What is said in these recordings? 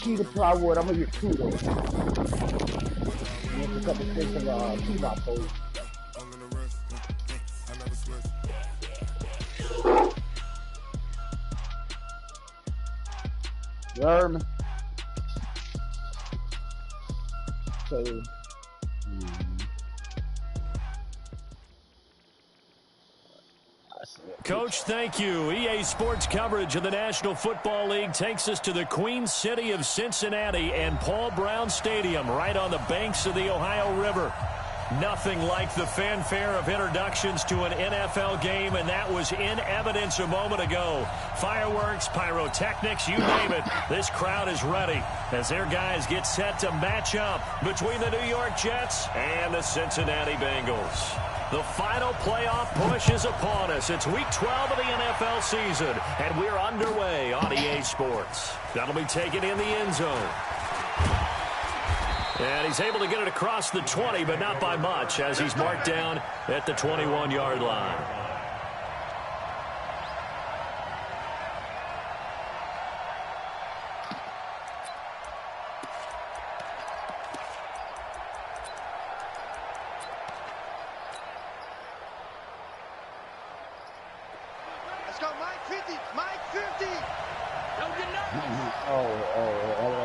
cheetah plywood. I'm gonna get 2 though. And a couple sticks of 2-by poles. You heard me? So, Coach, thank you. EA Sports coverage of the National Football League takes us to the Queen City of Cincinnati and Paul Brown Stadium right on the banks of the Ohio River. Nothing like the fanfare of introductions to an NFL game, and that was in evidence a moment ago. Fireworks, pyrotechnics, you name it. This crowd is ready as their guys get set to match up between the New York Jets and the Cincinnati Bengals. The final playoff push is upon us. It's Week 12 of the NFL season, and we're underway on EA Sports. That'll be taken in the end zone. And he's able to get it across the 20, but not by much, as he's marked down at the 21-yard line. Let's go, Mike 50, Mike 50. Don't get nothing. I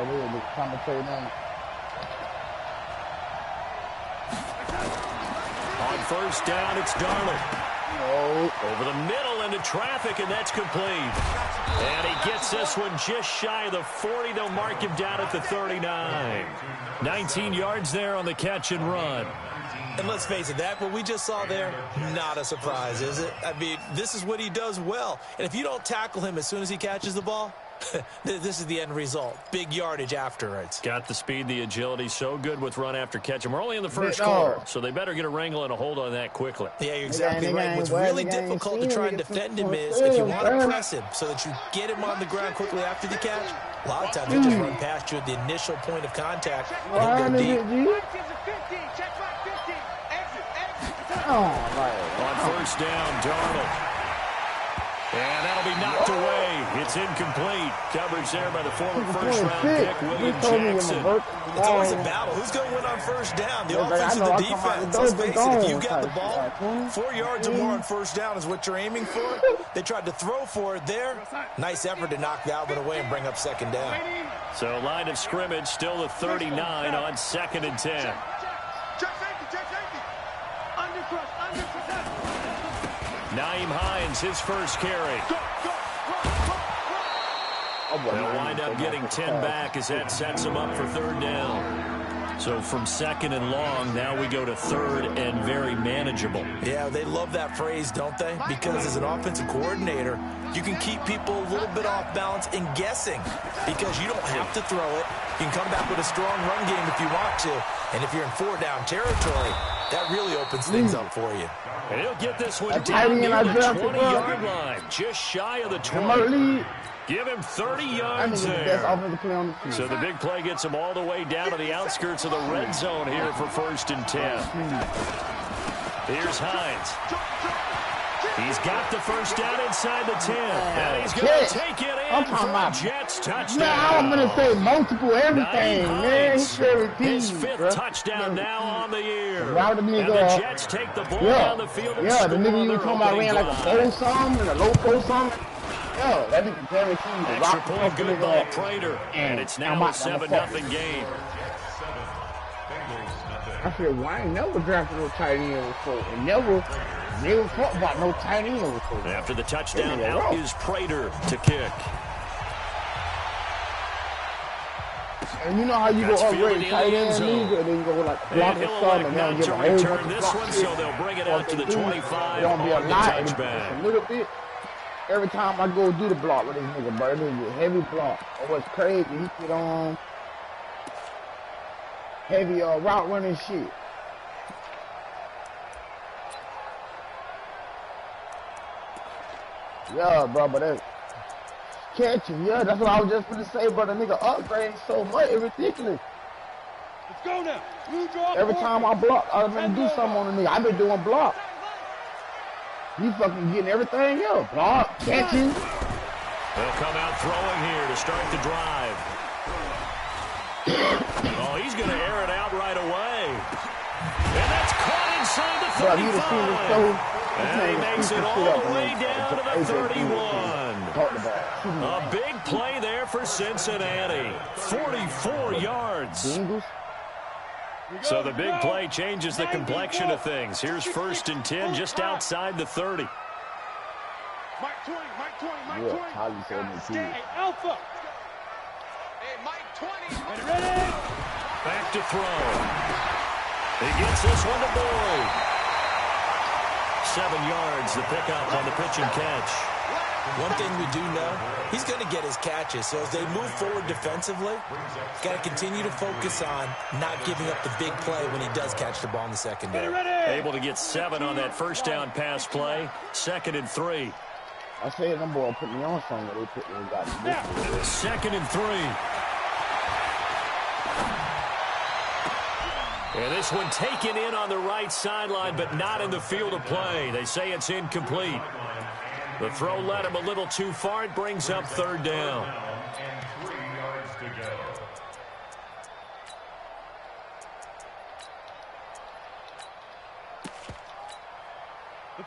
really commentate now. On first down, it's Darnold. Over the middle into traffic, and that's complete. And he gets this one just shy of the 40. They'll mark him down at the 39. 19 yards there on the catch and run. And let's face it, what we just saw there, not a surprise, is it? I mean, this is what he does well. And if you don't tackle him as soon as he catches the ball, this is the end result. Big yardage afterwards. Got the speed, the agility, so good with run after catch. And we're only in the first quarter, so they better get a wrangle and a hold on that quickly. Yeah, you're exactly right. What's really difficult to try and defend him is if you want to press him so that you get him on the ground quickly after the catch, a lot of times he'll just run past you at the initial point of contact and he'll go deep. On first down, Darnold. And that'll be knocked away. It's incomplete. Coverage there by the former first-round pick, William Jackson. It's always a battle. Who's going to win on first down? The offense or the defense? Let's face it, if you got the ball, 4 yards or more on first down is what you're aiming for. They tried to throw for it there. Nice effort to knock that one away and bring up second down. So line of scrimmage still the 39 on 2nd and 10. Nyheim Hines, his first carry. They'll wind up getting 10 back as that sets them up for third down. So from 2nd and long, now we go to 3rd and very manageable. Yeah, they love that phrase, don't they? Because as an offensive coordinator, you can keep people a little bit off balance and guessing because you don't have to throw it. You can come back with a strong run game if you want to. And if you're in 4-down territory, that really opens things up for you. And he'll get this one down near the 20-yard line, just shy of the 20. Give him 30 yards there. So the big play gets him all the way down to the outskirts of the red zone here for 1st and 10. Here's Hines. He's got the first down inside the 10. And he's going to take it in for a Jets touchdown. Now I'm going to say multiple everything, man. His 5th touchdown now on the year. And the Jets take the ball down the field and score the nigga you were talking about ran like a 4-some and a low 4-some. Yo, that nigga guaranteed to extra point, good ball, Prater. And it's now a 7-0 game. I said, well, I ain't never drafted no tight end before. And never thought about no tight end before. After the touchdown, out is Prater to kick. And you know how you go upgrade tight end league, and then you go like block or something, and then get a whole bunch of this one, so they'll bring it out to the 25 on the touchback. A little bit. Every time I go do the block with this nigga, bro, it's a heavy block. And what's crazy, he put on heavy route running shit. Yeah, bro, but that's catching. Yeah, that's what I was just gonna say, bro. The nigga upgrading so much, it's ridiculous. Let's go now. Every time I block, I'm gonna do something on the nigga. I've been doing block. He fucking getting everything else. Block, catching. They'll come out throwing here to start the drive. Oh, he's going to air it out right away. And that's caught inside the 35. And he makes it all the way down to the 31. A big play there for Cincinnati. 44 yards. So the big play changes the complexion of things. Here's 1st and 10 just outside the 30. Mike 20, Mike 20, Mike 20. Hey, Alpha. Hey, Mike 20. Ready? Back to throw. He gets this one to Boyd. 7 yards, the pickup on the pitch and catch. One thing we do know, he's going to get his catches. So as they move forward defensively, got to continue to focus on not giving up the big play when he does catch the ball in the secondary. Able to get 7 on that first down pass play. 2nd and 3. I said them boys put me on something. They put me got this. 2nd and 3. And this one taken in on the right sideline, but not in the field of play. They say it's incomplete. The throw led him a little too far. It brings up 3rd down.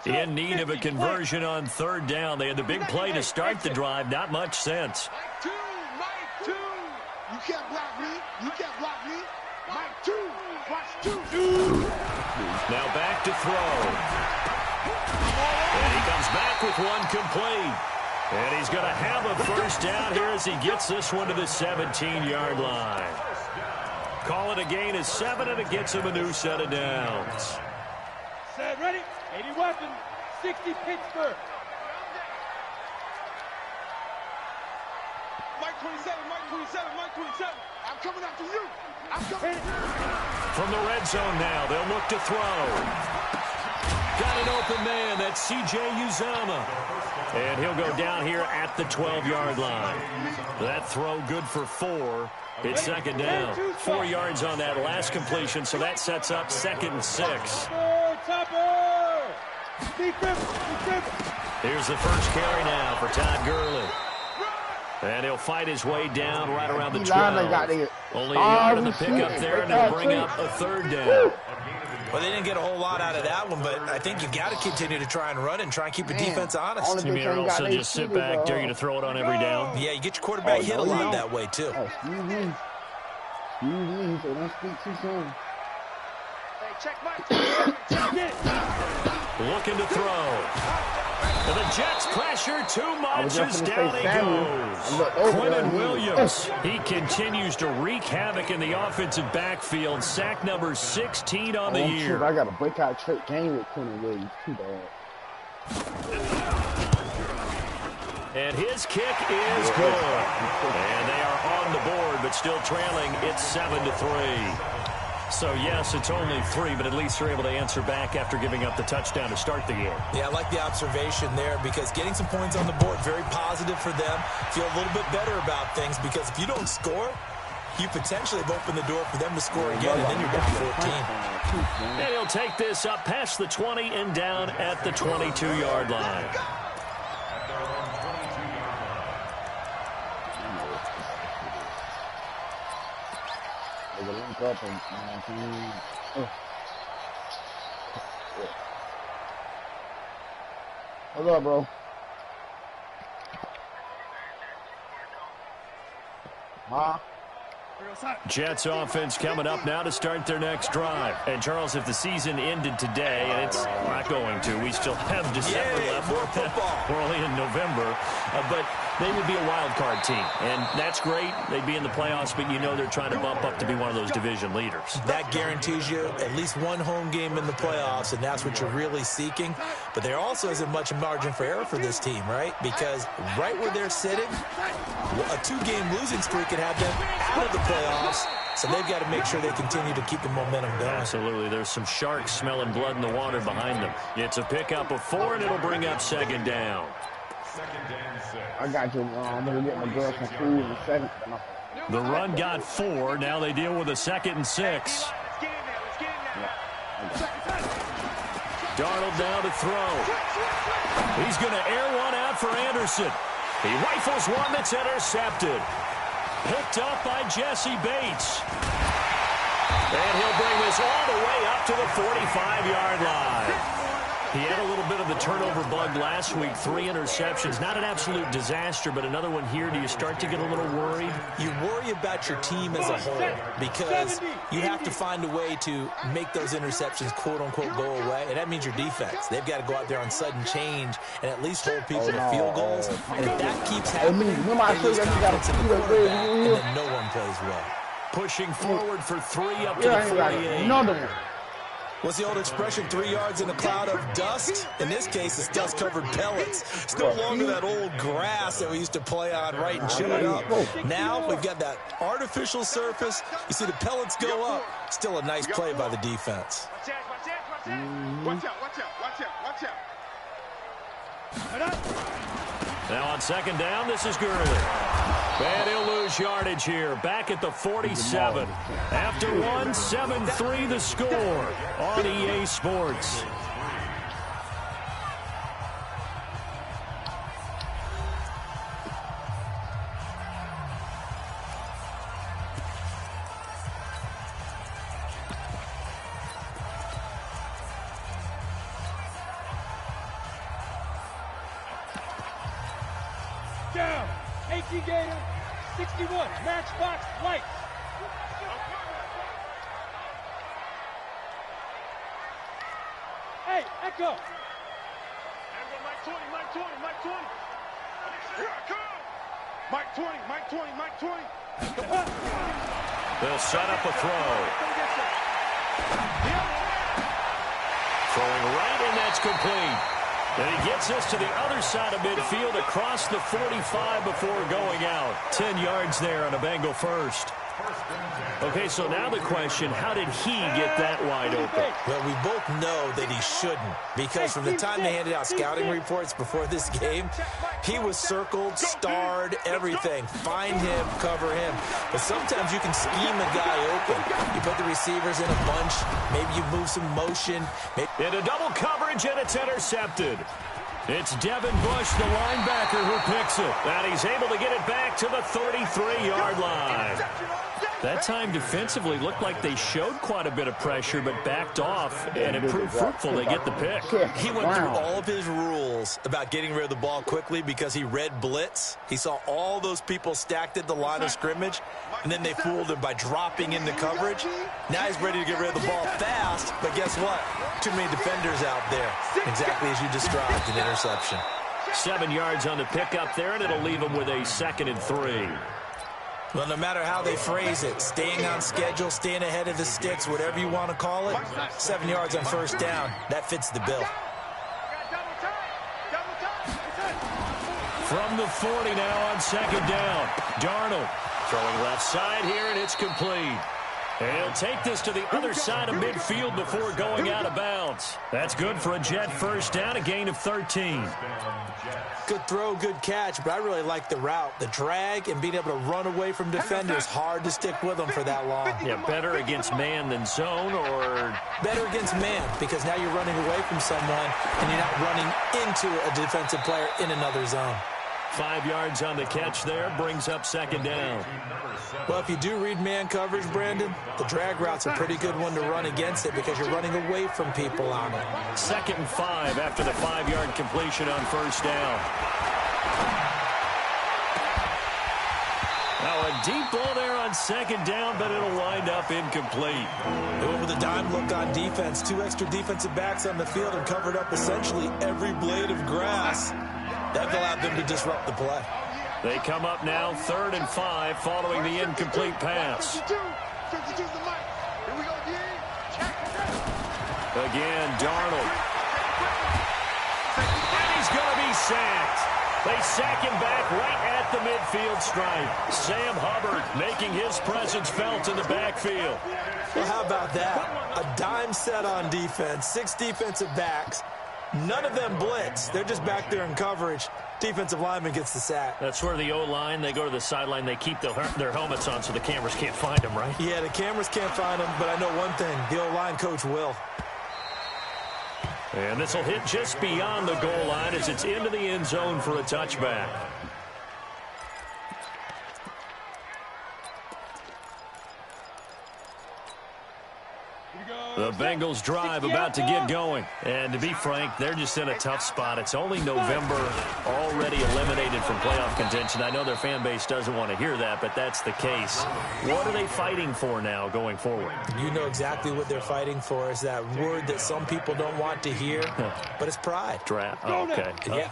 In need of a conversion on 3rd down. They had the big play to start the drive. Not much sense. Mike 2. You can't block me. You can't block me. Mike 2. Watch 2. Now back to throw. And he comes back with one complete. And he's going to have a 1st down here as he gets this one to the 17-yard line. Call it a gain of 7, and it gets him a new set of downs. Set, ready? 80 weapons. 60 Pittsburgh. Mike 27, Mike 27, Mike 27. I'm coming after you. I'm coming. From the red zone now, they'll look to throw. Got an open man. That's C.J. Uzomah. And he'll go down here at the 12-yard line. That throw good for 4. It's 2nd down. 4 yards on that last completion, so that sets up 2nd and 6. Here's the first carry now for Todd Gurley. And he'll fight his way down right around the 12. Only a yard in the pickup there, and it'll bring up a 3rd down. Well, they didn't get a whole lot out of that one, but I think you've got to continue to try and run and try and keep the defense honest. You mean also just sit back, dare you to throw it on every down? Yeah, you get your quarterback hit a lot that way, too. Oh, excuse me. Excuse me, so don't speak too soon. Hey, check Mike. Check it. Looking to throw. And the Jets pressure too much as down he goes. Quentin Williams. He continues to wreak havoc in the offensive backfield. Sack number 16 on the year. Shit, I got a breakout trick game with Quentin Williams. Too bad. And his kick is good. And they are on the board, but still trailing. It's 7-3. So, yes, it's only 3, but at least they're able to answer back after giving up the touchdown to start the game. Yeah, I like the observation there because getting some points on the board, very positive for them. Feel a little bit better about things because if you don't score, you potentially have opened the door for them to score again, and then you're down 14. And he'll take this up past the 20 and down at the 22-yard line. What's up, bro? Huh? Jets offense coming up now to start their next drive. And, Charles, if the season ended today, and it's not going to, we still have December left. More football. We're only in November. But they would be a wild card team. And that's great. They'd be in the playoffs, but you know they're trying to bump up to be one of those division leaders. That guarantees you at least one home game in the playoffs, and that's what you're really seeking. But there also isn't much margin for error for this team, right? Because right where they're sitting, a 2-game losing streak could have them out of the playoffs. So they've got to make sure they continue to keep the momentum going. Absolutely. There's some sharks smelling blood in the water behind them. It's a pickup of 4, and it'll bring up 2nd down. I got you. I'm going to get my girl some food in a second. The run got 4. Now they deal with a 2nd and 6. Darnold now to throw. He's going to air one out for Anderson. He rifles one that's intercepted. Picked up by Jesse Bates. And he'll bring this all the way up to the 45-yard line. He had a little bit of the turnover bug last week, 3 interceptions. Not an absolute disaster, but another one here. Do you start to get a little worried? You worry about your team as a whole because you have to find a way to make those interceptions, quote-unquote, go away, and that means your defense. They've got to go out there on sudden change and at least hold people to field goals. And if that keeps happening, they lose confidence in the quarterback, and then no one plays well. Pushing forward for 3 up to the 48. Another one. What's the old expression, 3 yards in a cloud of dust? In this case, it's dust-covered pellets. It's no longer that old grass that we used to play on, right, and chew it up. Now we've got that artificial surface. You see the pellets go up. Still a nice play by the defense. Watch out, watch out. Now on second down, this is Gurley. And he'll lose yardage here. Back at the 47. After 1, 7-3 the score on EA Sports. Down. AT Gator, 61, Matchbox Lights. Hey, Echo. Mike 20. Here I come. Mike 20. They'll set up a throw. Throwing right, and that's complete. And he gets us to the other side of midfield across the 45 before going out. 10 yards there on a Bengal first. Okay, so now the question, how did he get that wide open? Well, we both know that he shouldn't, because from the time they handed out scouting reports before this game, he was circled, starred, everything. Find him, cover him. But sometimes you can scheme a guy open. You put the receivers in a bunch, maybe you move some motion. Into double coverage, and it's intercepted. It's Devin Bush, the linebacker, who picks it. And he's able to get it back to the 33-yard line. That time defensively looked like they showed quite a bit of pressure, but backed off, and it proved fruitful. They get the pick. He went through all of his rules about getting rid of the ball quickly because he read blitz. He saw all those people stacked at the line of scrimmage, and then they fooled him by dropping into coverage. Now he's ready to get rid of the ball fast, but guess what? Too many defenders out there. Exactly as you described, an interception. 7 yards on the pickup there, and it'll leave him with a 2nd and 3. Well, no matter how they phrase it, staying on schedule, staying ahead of the sticks, whatever you want to call it, 7 yards on first down, that fits the bill. From the 40 now on second down. Darnold throwing left side here, and it's complete. And he'll take this to the other side of midfield before going out of bounds. That's good for a Jet first down, a gain of 13. Good throw, good catch, but I really like the route. The drag and being able to run away from defenders, hard to stick with them for that long. Yeah, better against man than zone, or? Better against man, because now you're running away from someone and you're not running into a defensive player in another zone. 5 yards on the catch there, brings up second down. Well, if you do read man coverage, Brandon, the drag route's a pretty good one to run against it because you're running away from people on it. 2nd and 5 after the 5-yard completion on first down. Now a deep ball there on second down, but it'll wind up incomplete. They went with a dime look on defense. 2 extra defensive backs on the field and covered up essentially every blade of grass. That allowed them to disrupt the play. They come up now 3rd and 5 following the incomplete pass. Again, Darnold. And he's going to be sacked. They sack him back right at the midfield stripe. Sam Hubbard making his presence felt in the backfield. Well, how about that? A dime set on defense, 6 defensive backs. None of them blitz. They're just back there in coverage. Defensive lineman gets the sack. That's where the O-line, they go to the sideline, they keep their helmets on so the cameras can't find them, right? Yeah, the cameras can't find them, but I know one thing. The O-line coach will. And this will hit just beyond the goal line as it's into the end zone for a touchback. The Bengals drive about to get going. And to be frank, they're just in a tough spot. It's only November, already eliminated from playoff contention. I know their fan base doesn't want to hear that, but that's the case. What are they fighting for now going forward? You know exactly what they're fighting for. Is that word that some people don't want to hear, but it's pride. Draft. Oh, okay. Yeah.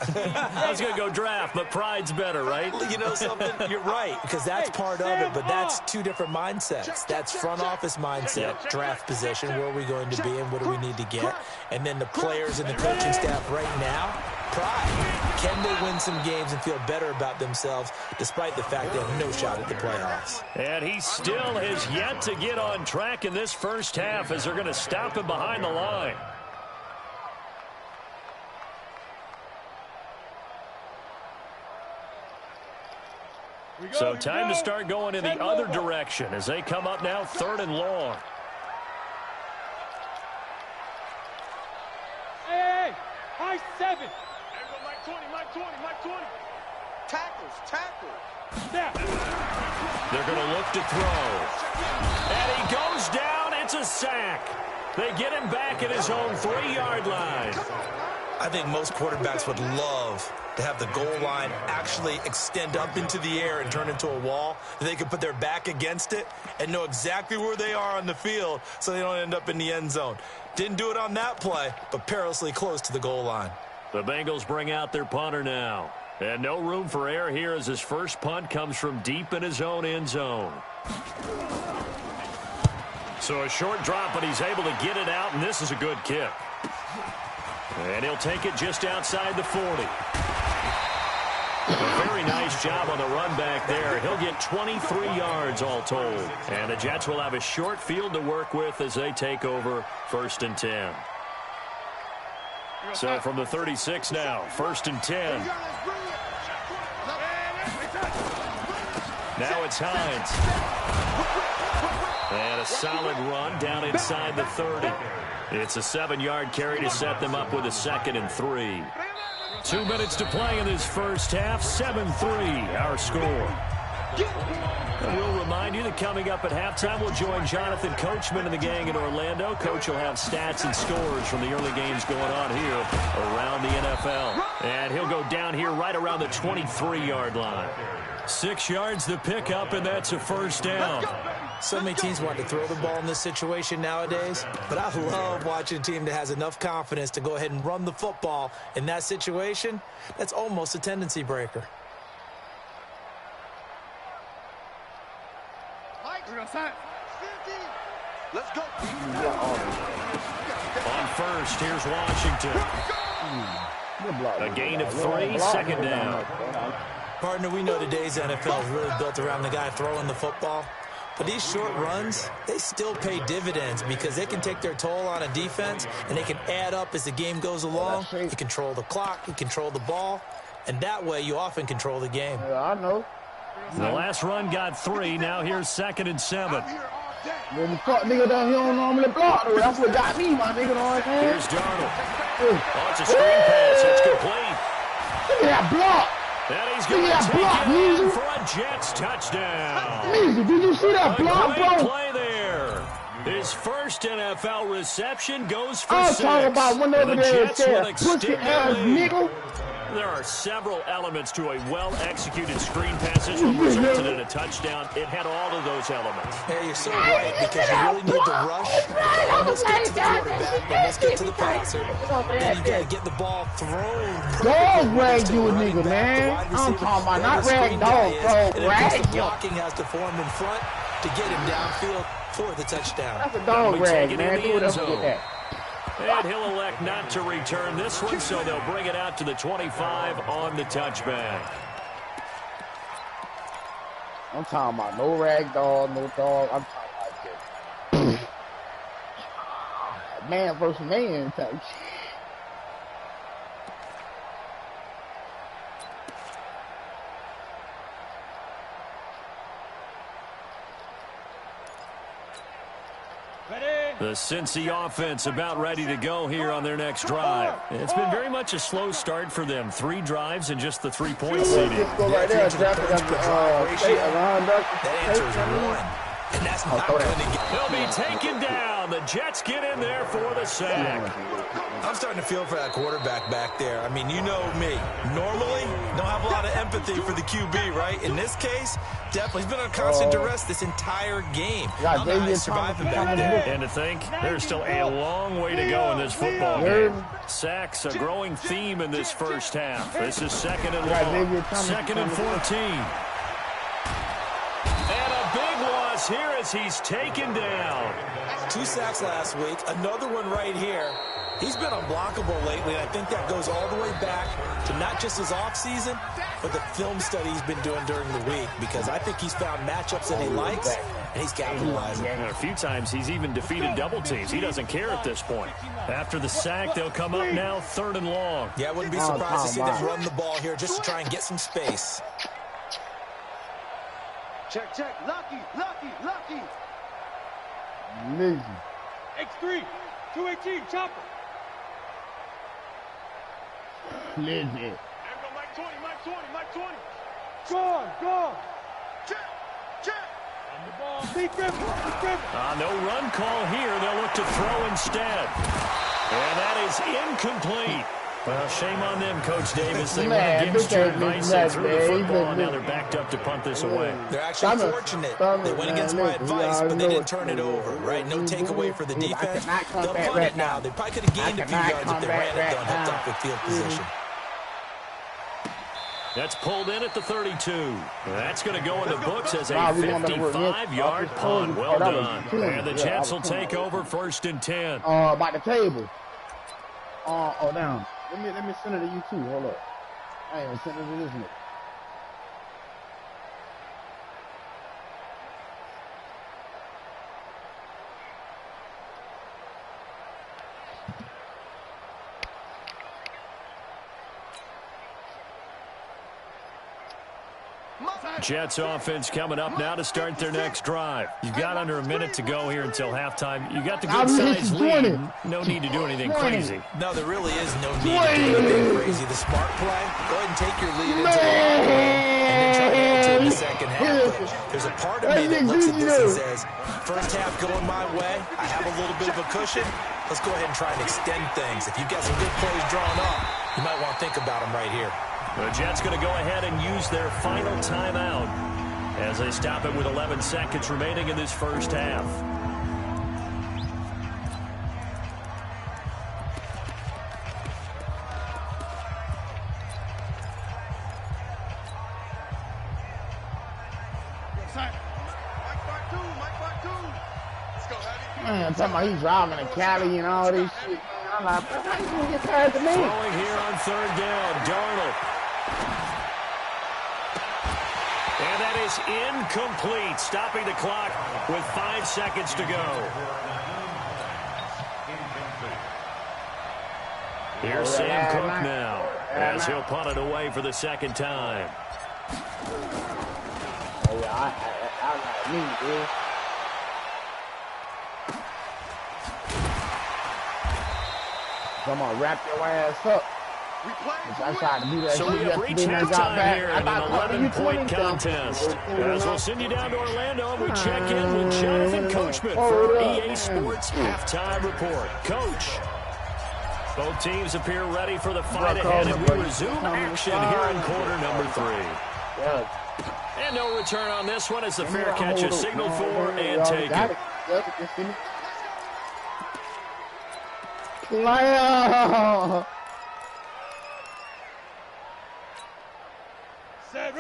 I was going to go draft, but pride's better, right? You know something? You're right, because that's part of it, but that's two different mindsets. That's front office mindset, draft position, where are we going to be and what do we need to get? And then the players and the coaching staff right now, pride. Can they win some games and feel better about themselves despite the fact they have no shot at the playoffs? And he still has yet to get on track in this first half as they're going to stop him behind the line. So time to start going in the other direction as they come up now 3rd and long. Hey, high 7. There we go, Mike 20, Mike 20, Mike 20. Tackles. Snap. They're going to look to throw. And he goes down. It's a sack. They get him back at his own 3-yard line. I think most quarterbacks would love to have the goal line actually extend up into the air and turn into a wall. They could put their back against it and know exactly where they are on the field so they don't end up in the end zone. Didn't do it on that play, but perilously close to the goal line. The Bengals bring out their punter now. And no room for error here as his first punt comes from deep in his own end zone. So a short drop, but he's able to get it out, and this is a good kick. And he'll take it just outside the 40. A very nice job on the run back there. He'll get 23 yards all told. And the Jets will have a short field to work with as they take over 1st and 10. So from the 36 now, 1st and 10. Now it's Hines. And a solid run down inside the 30. It's a 7-yard carry to set them up with a 2nd and 3. 2 minutes to play in this first half. 7-3 our score. And we'll remind you that coming up at halftime, we'll join Jonathan Coachman and the gang in Orlando. Coach will have stats and scores from the early games going on here around the NFL. And he'll go down here right around the 23-yard line. 6 yards the pickup, and that's a first down. So many teams want to throw the ball in this situation nowadays, but I love watching a team that has enough confidence to go ahead and run the football in that situation. That's almost a tendency breaker. Let's go. On first, here's Washington. A gain of 3, 2nd down. Partner, we know today's NFL is really built around the guy throwing the football. But these short runs, they still pay dividends because they can take their toll on a defense and they can add up as the game goes along. You control the clock, you control the ball, and that way you often control the game. Yeah, I know. The last run got 3. Now here's 2nd and 7. When the fuck nigga down here don't normally block, though. That's what got me, my nigga. Know what I'm saying? Here's Darnold. Oh, it's a screen pass. It's complete. Look at that block. And he's going to take it in for a Jets touchdown. Easy. Did you see that block, Great bro? play there. His first NFL reception goes for I'm 6. talking about one over The there and Jets will said, extend push your their ass, lead. nigga. There are several elements to a well-executed screen pass. This one resulted in a touchdown. It had all of those elements. Yeah, you're so right because you really need to rush, almost get to the quarterback, almost get to the passer. Then you got to get the ball thrown. Dog rag you a nigga, man. I'm talking about not rag dog, bro. Rag The blocking has to form in front to get him downfield for the touchdown. That's a dog rag, man. Do whatever with that. And he'll elect not to return this one, so they'll bring it out to the 25 on the touchback. I'm talking about no rag dog, no dog. I'm talking about this. Man versus man type shit. The Cincy offense about ready to go here on their next drive. It's been very much a slow start for them. 3 drives and just the 3-point seeding. Just go right there. That answer is 1. And that's not going to get... He'll be taken down. The Jets get in there for the sack. I'm starting to feel for that quarterback back there. I mean, you know me. Normally, don't have a lot of empathy for the QB, right? In this case, definitely. He's been on constant duress this entire game. I don't know how he's surviving back there. And to think, there's still a long way to go in this football game. Sacks, a growing theme in this first half. This is second and long. Second and 14. And a big loss here as he's taken down. 2 sacks last week. Another one right here. He's been unblockable lately, and I think that goes all the way back to not just his offseason, but the film study he's been doing during the week, because I think he's found matchups that he likes, and he's capitalizing. And a few times he's even defeated double teams. He doesn't care at this point. After the sack, they'll come up now 3rd and long. Yeah, I wouldn't be surprised to see them run the ball here just to try and get some space. Check, check. Lucky, lucky, lucky. Lazy. X3, 218, chopper. Lazy. There go Mike 20, Mike 20, Mike 20. Go. Check, check. On the ball. Steve Griffin, Steve Griffin. No run call here. They'll look to throw instead. And that is incomplete. Well, shame on them, Coach Davis. They went against your advice and threw the football, and now they're backed up to punt this away. They're actually fortunate. They went against my advice, but they didn't turn it over, right? No takeaway for the defense. They'll punt it now. They probably could have gained a few yards if they ran it, though, and helped out with field position. That's pulled in at the 32. That's going to go in the books as a 55-yard punt. Well done. And the Jets will take over 1st and 10. By the table. Down. Let me send it to you too. Hold up. I ain't send it to this nigga. Jets offense coming up now to start their next drive. You've got under a minute to go here until halftime. You got the good size lead. No need to do anything crazy. No, there really is no need to do anything crazy. The smart play, go ahead and take your lead into the locker room and then try to answer in the second half. But there's a part of me that looks at this and says, first half going my way, I have a little bit of a cushion. Let's go ahead and try and extend things. If you've got some good plays drawn up, you might want to think about them right here. The Jets going to go ahead and use their final timeout as they stop it with 11 seconds remaining in this first half. Man, talking about he's driving a Cali and all this shit. I'm like, how you gonna get tired to me? Throwing here on 3rd down, Darnold. And that is incomplete, stopping the clock with 5 seconds to go. Here's Sam Cook now, as he'll punt it away for the second time. Oh, yeah, I got me, dude. Come on, wrap your ass up. I tried to do that. So we have reached halftime here in an 11-point contest. As we'll send you down to Orlando, we check in with Jonathan Coachman for our EA Sports Halftime Report. Coach, both teams appear ready for the fight ahead, and we resume action here in quarter number 3. And no return on this one as the fair catch is signaled for and taken.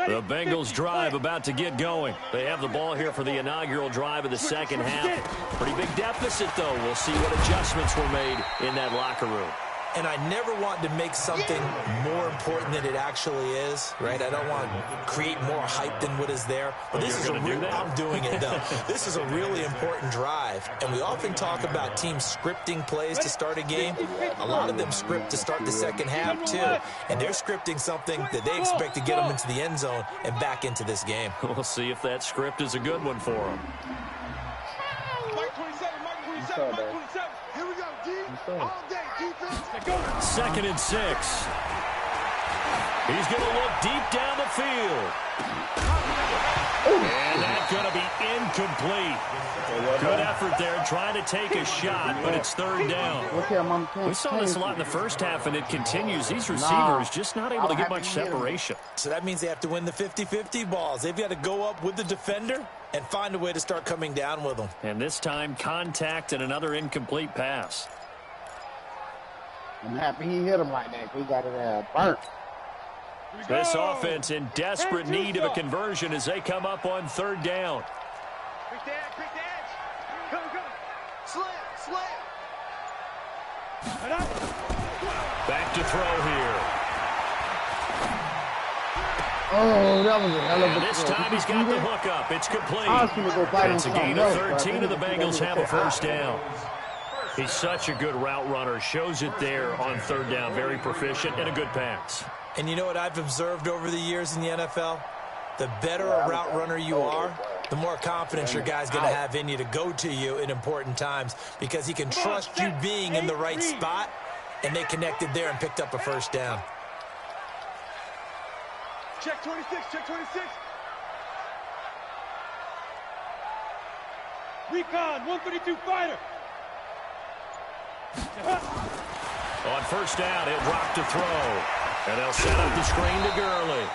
The Bengals drive about to get going. They have the ball here for the inaugural drive of the second half. Pretty big deficit, though. We'll see what adjustments were made in that locker room. And I never want to make something more important than it actually is, right? I don't want to create more hype than what is there. But this is I'm doing it, though. This is a really important drive. And we often talk about teams scripting plays to start a game. A lot of them script to start the second half, too. And they're scripting something that they expect to get them into the end zone and back into this game. We'll see if that script is a good one for them. Mike 27, Mike 27, Mike 27. Here we go, D. All day, defense. Second and 6. He's going to look deep down the field. And that's going to be incomplete. Good effort there trying to take a shot, but it's third down. We saw this a lot in the first half, and it continues. These receivers just not able to get much separation. So that means they have to win the 50-50 balls. They've got to go up with the defender and find a way to start coming down with them. And this time, contact and another incomplete pass. I'm happy he hit him like that. He got it burnt. This offense in desperate need of a conversion as they come up on third down. Quick the edge. Go. Slam. Back to throw here. Oh, that was a hell of a And this throw. time he's got the hook up. It's complete. I was going to go fight It's a him gain of something else, 13, and the Bengals have a first high. down. He's such a good route runner. Shows it there on third down. Very proficient and a good pass. And you know what I've observed over the years in the NFL? The better a route runner you are, the more confidence your guy's going to have in you to go to you in important times because he can trust you being in the right spot, and they connected there and picked up a first down. Check 26. Recon, 132 fighter. On first down, he'll drop to throw. And they'll set up the screen to Gurley.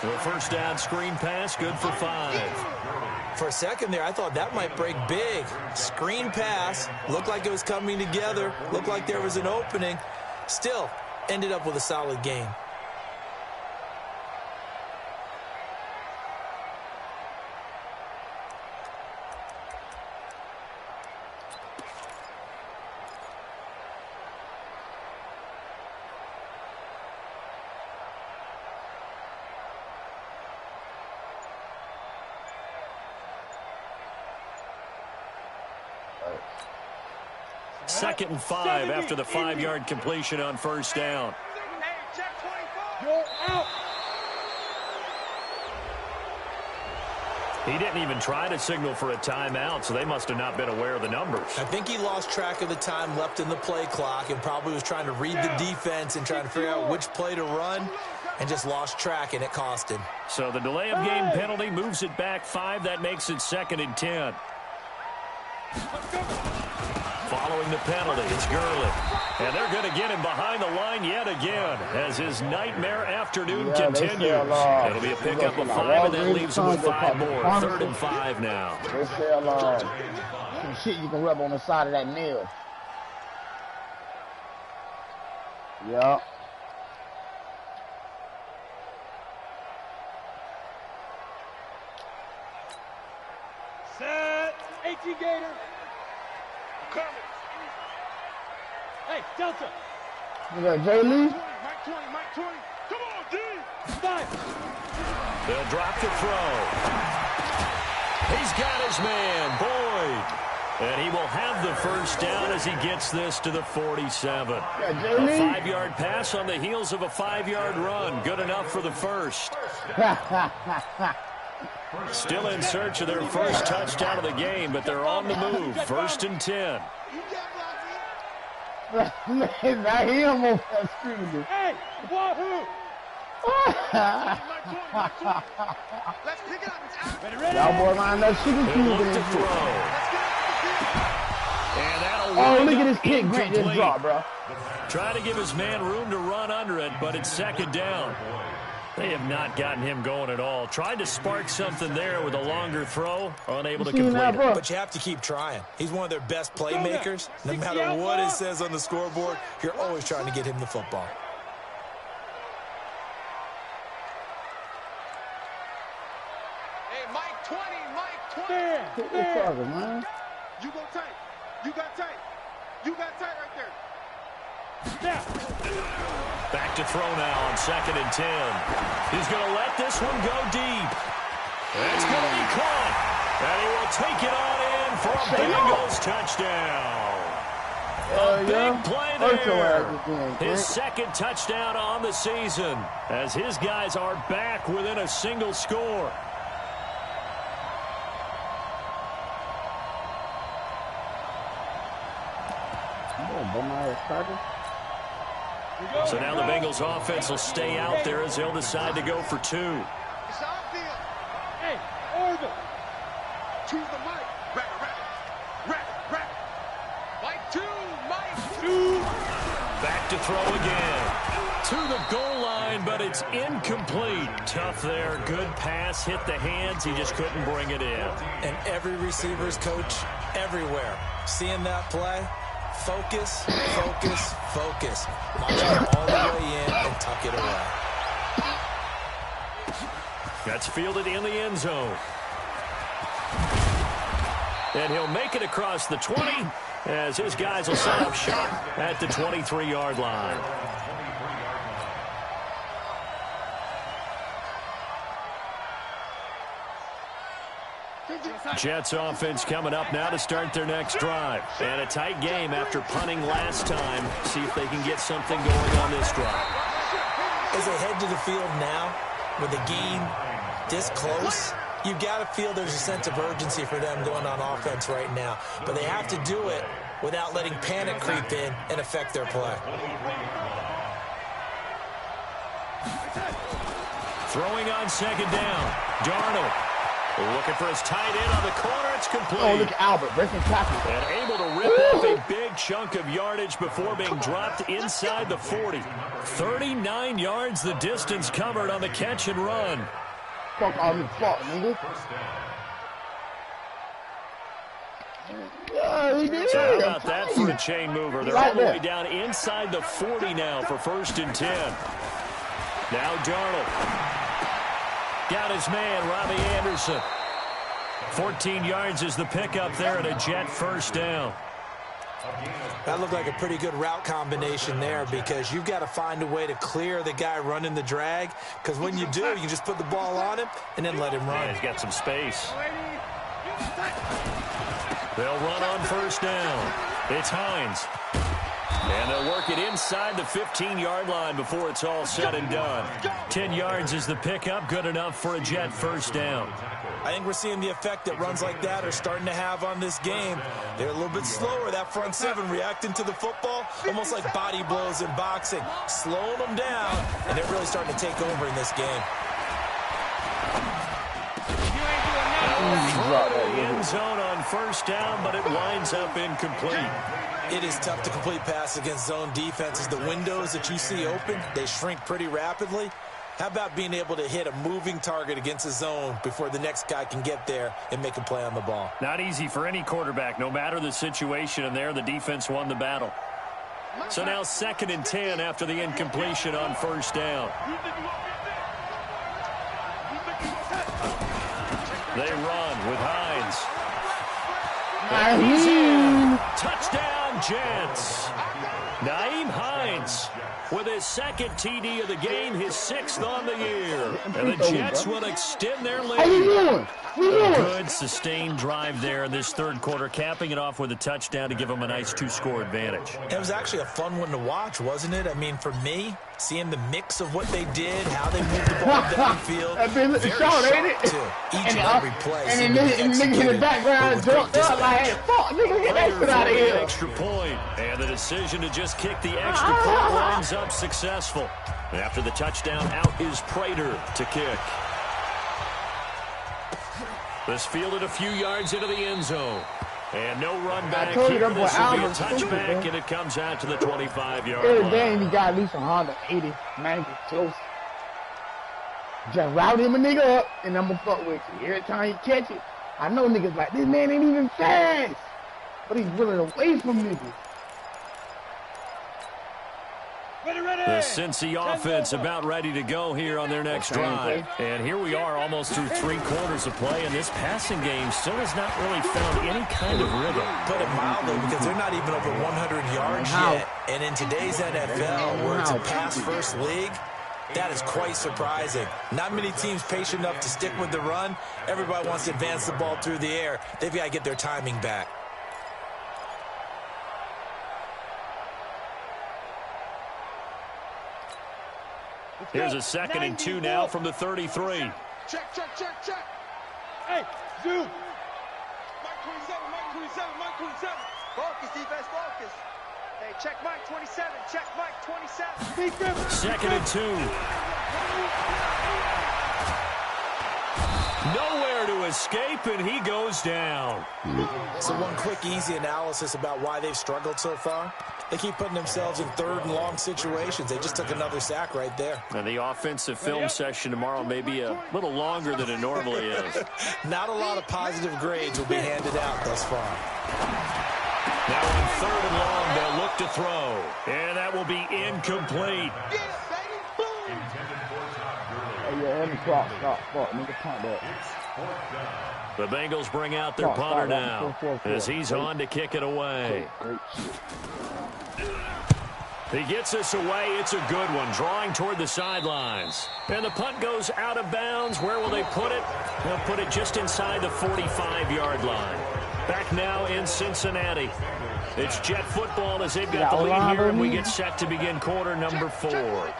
The first down screen pass, good for 5. For a second there, I thought that might break big. Screen pass, looked like it was coming together, looked like there was an opening. Still, ended up with a solid gain. Second and 5 after the 5-yard completion on first down. Hey, check 24. You're out. He didn't even try to signal for a timeout, so they must have not been aware of the numbers. I think he lost track of the time left in the play clock and probably was trying to read the defense and trying to figure out which play to run and just lost track, and it cost him. So the delay of game penalty moves it back 5. That makes it 2nd and 10. Following the penalty, it's Gurley. And they're going to get him behind the line yet again as his nightmare afternoon continues. It'll be a pickup of 5, and that leaves him with 5 more. 3rd and 5 now. They sell some shit you can rub on the side of that nail. Yup. Set. 18 Gator. Hey, Delta. You got Jay Lee? Mike 20. Come on, D. 5. They'll drop the throw. He's got his man, Boyd. And he will have the first down as he gets this to the 47. A 5-yard pass on the heels of a 5-yard run. Good enough for the first. Still in search of their first touchdown of the game, but they're on the move. 1st and 10. Not him on that screen. Hey, Wahoo. Let's pick it up. Ready. Y'all boy line that shooting He'll field look in to this throw. shit. And that'll Oh, wind look at up this kick Grant just incomplete. dropped, bro. Trying to give his man room to run under it, but it's 2nd down. They have not gotten him going at all. Tried to spark something there with a longer throw, unable to complete it. But you have to keep trying. He's one of their best playmakers. No matter what it says on the scoreboard, you're always trying to get him the football. Hey, Mike 20. What the fuck, man? You go tight. You got tight. You got tight right there. Back to throw now on 2nd and 10. He's going to let this one go deep. It's going to be caught. And he will take it on in for a Bengals touchdown. A big play there. His 2nd touchdown on the season as his guys are back within a single score. So now the Bengals offense will stay out there as they'll decide to go for 2. It's outfield. Hey, order. To the mic. Rack. Mike 2. Mike 2. Back to throw again. To the goal line, but it's incomplete. Tough there. Good pass. Hit the hands. He just couldn't bring it in. And every receiver's coach everywhere. Seeing that play, focus. Launch it all the way in and tuck it away. That's fielded in the end zone. And he'll make it across the 20 as his guys will set up shop at the 23-yard line. Jets offense coming up now to start their next drive. And a tight game after punting last time. See if they can get something going on this drive. As they head to the field now, with the game this close, you've got to feel there's a sense of urgency for them going on offense right now. But they have to do it without letting panic creep in and affect their play. Throwing on second down. Darnold. Looking for his tight end on the corner. It's complete. Oh, look at Albert breaking tackles. And able to rip off a big chunk of yardage before being dropped inside the 40. 39 yards the distance covered on the catch and run. Fuck all the fuck, nigga. Yeah, he did. So how about that for a chain mover? They're all the way down inside the 40 now for 1st and 10. Now Darnold. Got his man, Robbie Anderson. 14 yards is the pickup there and a Jet first down. That looked like a pretty good route combination there because you've got to find a way to clear the guy running the drag because when you do, you can just put the ball on him and then let him run. Yeah, he's got some space. They'll run on first down. It's Hines. And they'll work it inside the 15-yard line before it's all said and done. 10 yards is the pickup, good enough for a Jet first down. I think we're seeing the effect that runs like that are starting to have on this game. They're a little bit slower, that front seven, reacting to the football, almost like body blows in boxing, slowing them down, and they're really starting to take over in this game. Throw to the end zone on first down, but it winds up incomplete. It is tough to complete pass against zone defenses. The windows that you see open, they shrink pretty rapidly. How about being able to hit a moving target against a zone before the next guy can get there and make a play on the ball? Not easy for any quarterback, no matter the situation, and there the defense won the battle. So now 2nd and 10 after the incompletion on first down. They run with Hines. And he's in. Touchdown, Jets. Nyheim Hines with his 2nd TD of the game, his 6th on the year. And the Jets will extend their lead. How you doing? A good, sustained drive there in this 3rd quarter, capping it off with a touchdown to give them a nice 2-score advantage. It was actually a fun one to watch, wasn't it? I mean, for me, seeing the mix of what they did, how they moved the ball downfield, very sharp, ain't it? to each and every play. And then niggas in the background jumped up like, hey, fuck, nigga, get that shit out of here. Extra point, and the decision to just kick the extra point winds up successful. After the touchdown, out is Prater to kick. This fielded a few yards into the end zone. And no run back here. This will be a touchback, and it comes out to the 25-yard line. Every game, he got at least 180, 90, close. Just route him a nigga up, and I'm going to fuck with you. Every time you catch it, I know niggas like, this man ain't even fast. But he's running away from niggas. The Cincy offense about ready to go here on their next drive. And here we are almost through 3 quarters of play, and this passing game still has not really found any kind of rhythm. Put it mildly, because they're not even over 100 yards yet. And in today's NFL, where it's a pass-first league, that is quite surprising. Not many teams patient enough to stick with the run. Everybody wants to advance the ball through the air. They've got to get their timing back. Here's a 2nd and 2 now from the 33. Check. Hey, Zoo. Mike 27. Focus, defense, focus. Hey, check Mike 27. Check Mike 27. 2nd and 2. Nowhere to escape, and he goes down. So one quick, easy analysis about why they've struggled so far. They keep putting themselves in 3rd and long situations. They just took another sack right there. And the offensive film session tomorrow may be a little longer than it normally is. Not a lot of positive grades will be handed out thus far. Now on 3rd and long, they'll look to throw. And that will be incomplete. The Bengals bring out their punter now as he's on to kick it away. He gets this away. It's a good one, drawing toward the sidelines. And the punt goes out of bounds. Where will they put it? They'll put it just inside the 45-yard line. Back now in Cincinnati. It's Jet football as they've got the lead here, and we get set to begin quarter number 4.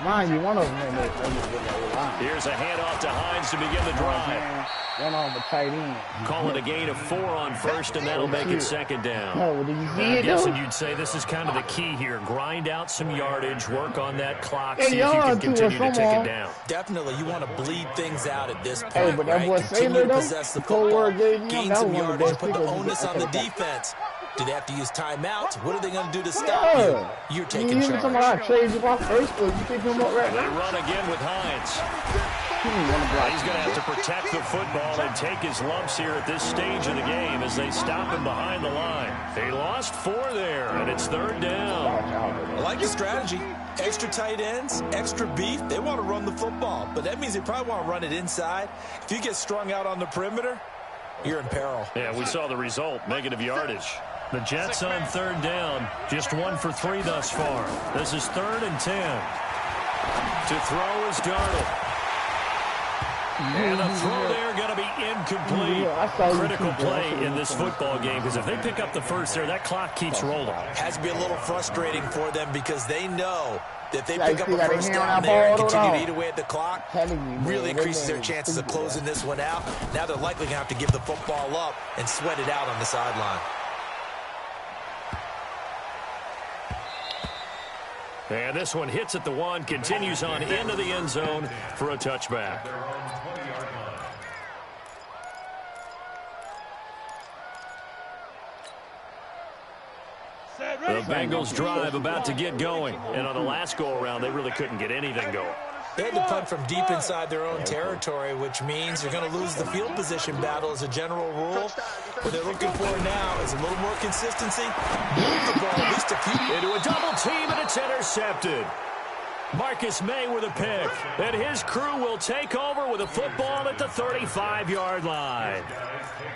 Mind you, one of them. Here's a handoff to Hines to begin the drive. One on the tight end. Call it a gain of 4 on first, and that'll make it 2nd down. Oh, did you see I'm it, guessing though? you'd say this is kind of the key here. Grind out some yardage, work on that clock, see if you can continue to take it down. Definitely, you want to bleed things out at this point, Hey, but that right? boy Continue Sailor, to though, possess the the cold football, word gave you, gain that some was one of the yardage, best put the kickers onus on the ever. defense. Do they have to use timeouts? What are they going to do to stop you? You're taking charge. I trade you off first, but you pick him up right They now. run again with Hines. He's going to have to protect the football and take his lumps here at this stage of the game as they stop him behind the line. They lost 4 there, and it's 3rd down. I like the strategy. Extra tight ends, extra beef. They want to run the football, but that means they probably want to run it inside. If you get strung out on the perimeter, you're in peril. Yeah, we saw the result, negative yardage. The Jets on 3rd down, just 1 for 3 thus far. This is 3rd and 10. To throw is Darnold. And the throw there going to be incomplete. Critical play in this football game because if they pick up the first there, that clock keeps rolling. Has to be a little frustrating for them because they know that they pick up a first down there and continue to eat away at the clock, really increases their chances of closing this one out. Now they're likely going to have to give the football up and sweat it out on the sideline. And this one hits at the 1, continues on into the end zone for a touchback. The Bengals drive about to get going. And on the last go-around, they really couldn't get anything going. They had to punt from deep inside their own territory, which means they're going to lose the field position battle as a general rule. What they're looking for now is a little more consistency. Move the ball at least a few. Into a double team, and it's intercepted. Marcus May with a pick. And his crew will take over with a football at the 35-yard line.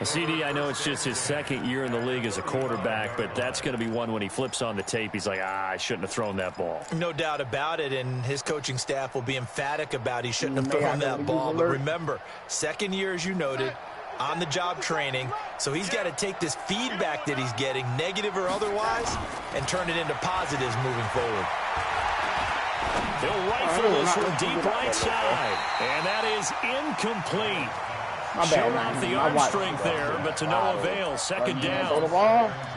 CD, I know it's just his 2nd year in the league as a quarterback, but that's going to be one when he flips on the tape. He's like, I shouldn't have thrown that ball. No doubt about it, and his coaching staff will be emphatic about he shouldn't have thrown that ball. But remember, 2nd year, as you noted, on-the-job training, so he's got to take this feedback that he's getting, negative or otherwise, and turn it into positives moving forward. He'll rifle this from deep right side, and that is incomplete. Showing off the arm strength there, but to no avail. 2nd down.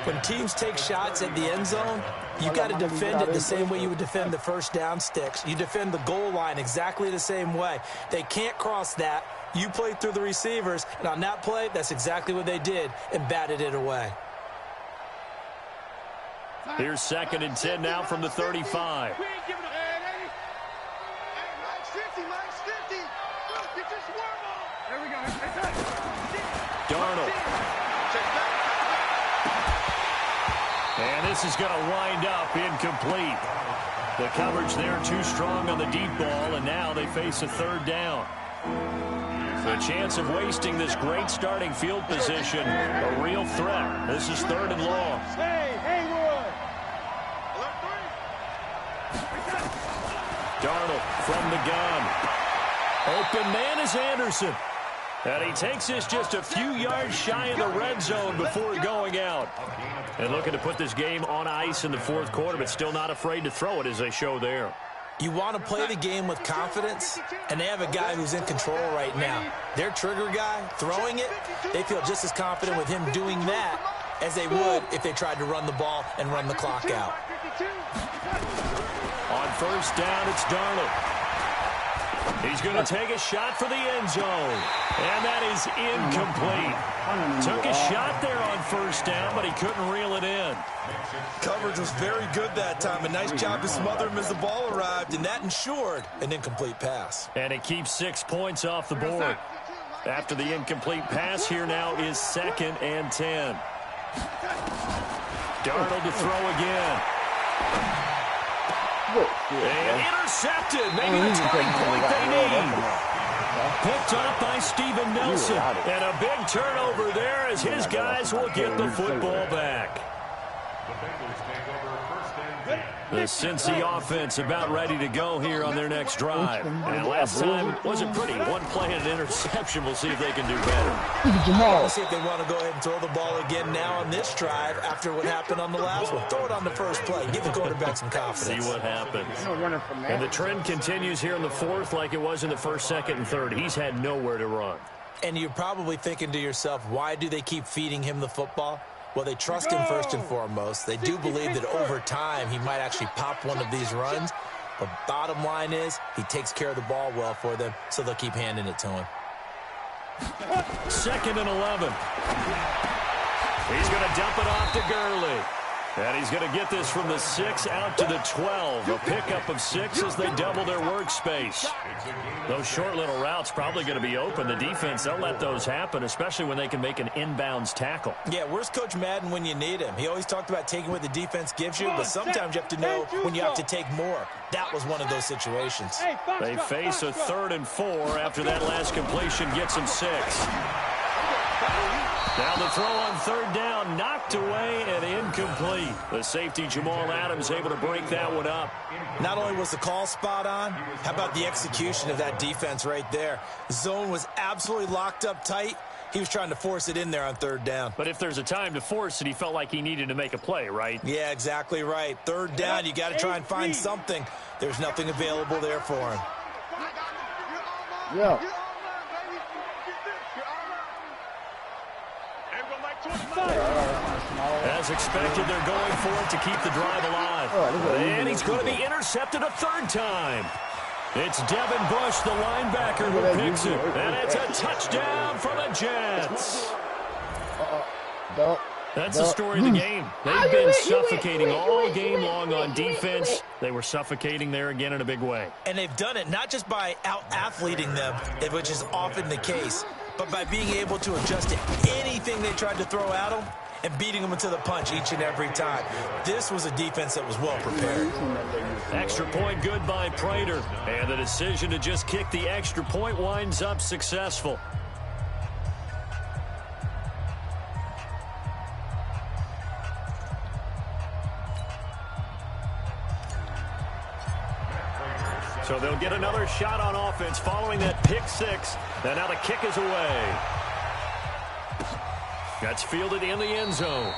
When teams take shots at the end zone, you got to defend it the same way you would defend the first down sticks. You defend the goal line exactly the same way. They can't cross that. You play through the receivers, and on that play, that's exactly what they did and batted it away. Here's 2nd and 10 now from the 35. Darnold. And this is going to wind up incomplete. The coverage there too strong on the deep ball, and now they face a 3rd down. The chance of wasting this great starting field position, a real threat. This is 3rd and long. Darnold from the gun. Open man is Anderson. And he takes this just a few yards shy of the red zone before going out. And looking to put this game on ice in the 4th quarter, but still not afraid to throw it as they show there. You want to play the game with confidence, and they have a guy who's in control right now. Their trigger guy, throwing it, they feel just as confident with him doing that as they would if they tried to run the ball and run the clock out. On first down, it's Darnold. He's going to take a shot for the end zone. And that is incomplete. Took a shot there on first down, but he couldn't reel it in. Coverage was very good that time. A nice job to smother him as the ball arrived, and that ensured an incomplete pass. And it keeps 6 points off the board. After the incomplete pass, here now is 2nd and 10. Darnold to throw again. And intercepted. Maybe the turning point they need. Picked up by Steven Nelson. And a big turnover there as his guys will get the football back. The Cincy offense about ready to go here on their next drive. And last time wasn't pretty. One play and an interception. We'll see if they can do better. We'll see if they want to go ahead and throw the ball again now on this drive after what happened on the last one. Throw it on the first play. Give the quarterback some confidence. See what happens. And the trend continues here in the fourth like it was in the first, second, and third. He's had nowhere to run. And you're probably thinking to yourself, why do they keep feeding him the football? Well, they trust him first and foremost. They do believe that over time he might actually pop one of these runs. But bottom line is he takes care of the ball well for them, so they'll keep handing it to him. 2nd and 11. He's going to dump it off to Gurley. And he's going to get this from the 6 out to the 12. A pickup of 6 as they double their workspace. Those short little routes probably going to be open. The defense, they'll let those happen, especially when they can make an inbounds tackle. Yeah, where's Coach Madden when you need him? He always talked about taking what the defense gives you, but sometimes you have to know when you have to take more. That was one of those situations. They face a 3rd and 4 after that last completion gets them 6. Now the throw on 3rd down, knocked away and incomplete. The safety, Jamal Adams, able to break that one up. Not only was the call spot on, how about the execution of that defense right there? The zone was absolutely locked up tight. He was trying to force it in there on 3rd down. But if there's a time to force it, he felt like he needed to make a play, right? Yeah, exactly right. 3rd down, you got to try and find something. There's nothing available there for him. Yeah. As expected, they're going for it to keep the drive alive. And he's going to be intercepted a 3rd time. It's Devin Bush, the linebacker, who picks it. And it's a touchdown for the Jets. That's the story of the game. They've been suffocating all game long on defense. They were suffocating there again in a big way. And they've done it not just by out-athleting them, which is often the case, but by being able to adjust to anything they tried to throw at them and beating them into the punch each and every time. This was a defense that was well prepared. Extra point good by Prater. And the decision to just kick the extra point winds up successful. So they'll get another shot on offense following that pick 6. And now the kick is away. That's fielded in the end zone.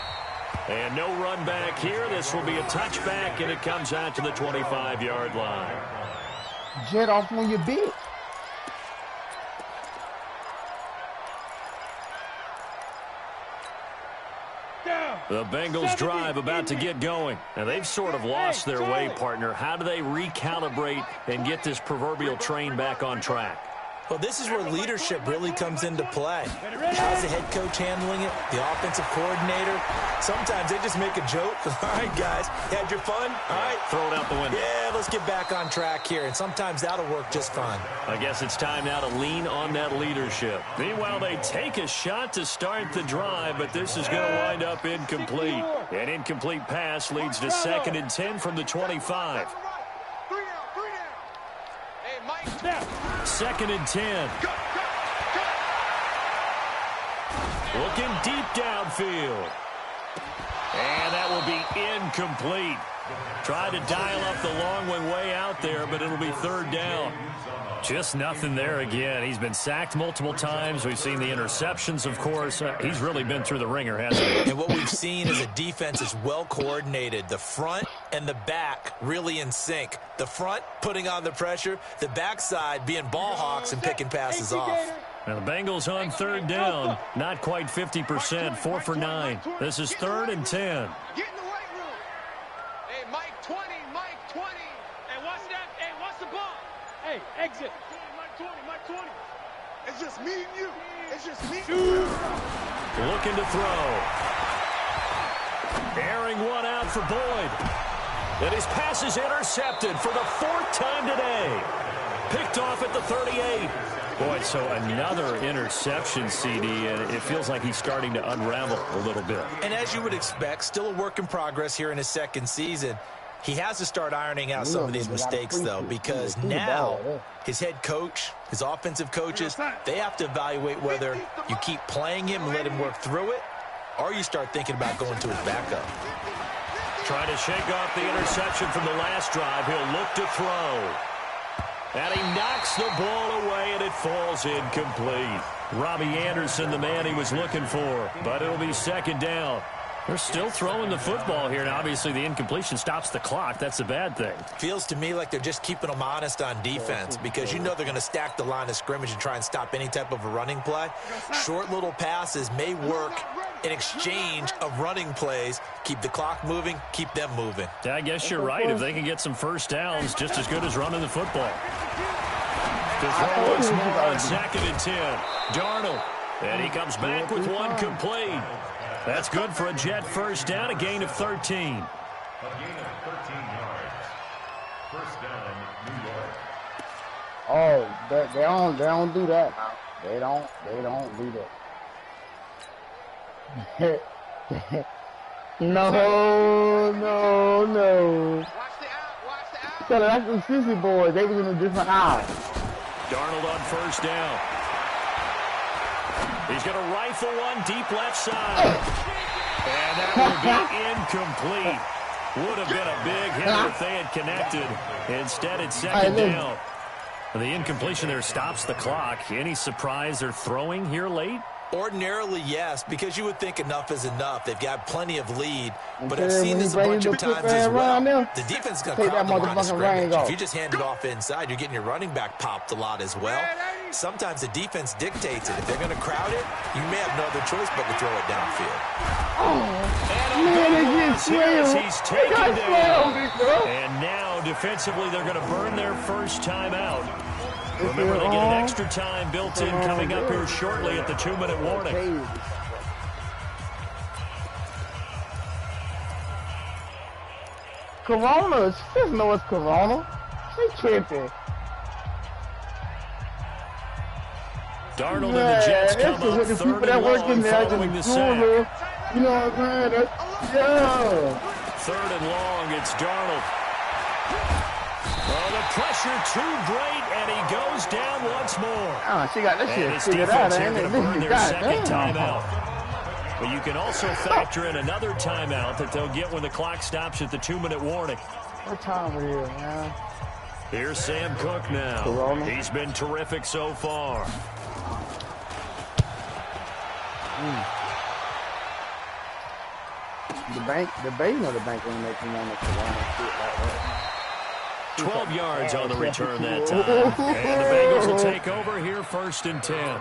And no run back here. This will be a touchback, and it comes out to the 25-yard line. Jet off on your bit. The Bengals drive about to get going. And they've sort of lost their way, partner. How do they recalibrate and get this proverbial train back on track? Well, this is where leadership really comes into play. How's the head coach handling it? The offensive coordinator? Sometimes they just make a joke. All right, guys, you had your fun? All right. Throw it out the window. Yeah, let's get back on track here. And sometimes that'll work just fine. I guess it's time now to lean on that leadership. Meanwhile, they take a shot to start the drive, but this is going to wind up incomplete. An incomplete pass leads to 2nd and 10 from the 25. 2nd and 10. Looking deep downfield. And that will be incomplete. Tried to dial up the long one way out there, but it'll be 3rd down. Just nothing there again. He's been sacked multiple times. We've seen the interceptions, of course. He's really been through the ringer, hasn't he? And what we've seen is a defense that's well coordinated. The front and the back really in sync. The front putting on the pressure, the backside being ball hawks and picking passes off. Now the Bengals on third down. Not quite 50%, 4 for 9. This is 3rd and 10. Get in the weight room. Hey, Mike 20, Mike 20. Hey, watch that. Hey, watch the ball. Hey, exit. Mike 20, Mike 20. It's just me and you. It's just me. Looking to throw. Airing one out for Boyd. And his pass is intercepted for the 4th time today. Picked off at the 38. Boy, so another interception, CD, and it feels like he's starting to unravel a little bit. And as you would expect, still a work in progress here in his 2nd season. He has to start ironing out some of these mistakes, though, because now his head coach, his offensive coaches, they have to evaluate whether you keep playing him and let him work through it, or you start thinking about going to his backup. Trying to shake off the interception from the last drive. He'll look to throw. And he knocks the ball away, and it falls incomplete. Robbie Anderson, the man he was looking for, but it'll be 2nd down. They're still throwing the football here, and obviously the incompletion stops the clock. That's a bad thing. Feels to me like they're just keeping them honest on defense because you know they're going to stack the line of scrimmage and try and stop any type of a running play. Short little passes may work in exchange of running plays. Keep the clock moving, keep them moving. Yeah, I guess you're right. If they can get some first downs, just as good as running the football. To throw once more on 2nd and 10. Darnold. And he comes back with one complete. That's good for a Jet first down, a gain of 13. A gain of 13 yards. First down, New York. Oh, they don't do that now. They don't do that. No. Watch the out. So that's the Sissy boys. They was in a different aisle. Darnold on first down. He's going to rifle one deep left side. And that will be incomplete. Would have been a big hit if they had connected. Instead, it's 2nd down. The incompletion there stops the clock. Any surprise they're throwing here late? Ordinarily, yes, because you would think enough is enough. They've got plenty of lead, but I've seen this a bunch of times as well. The defense is going to crowd the line of scrimmage. If you just hand it off inside, you're getting your running back popped a lot as well. Sometimes the defense dictates it. If they're going to crowd it, you may have no other choice but to throw it downfield. He's taken down. And now, defensively, they're going to burn their first time out. Remember, they get an extra time built in coming up here shortly at the 2-minute warning. Corona, she doesn't know it's Corona. She tripping. Darnold and the Jets come up 3rd and long following the sack. You know what I'm saying? Yeah. 3rd and long, it's Darnold. Oh, the pressure too great, and he goes down once more. She got this shit figured out, And his defense here going to burn their 2nd damn. timeout. But you can also factor in another timeout that they'll get when the clock stops at the 2-minute warning. What time it is, man? Here's Sam Cook now. Corona. He's been terrific so far. The bank ain't making on the Corona shit like that. 12 yards on the return that time. And the Bengals will take over here 1st and 10.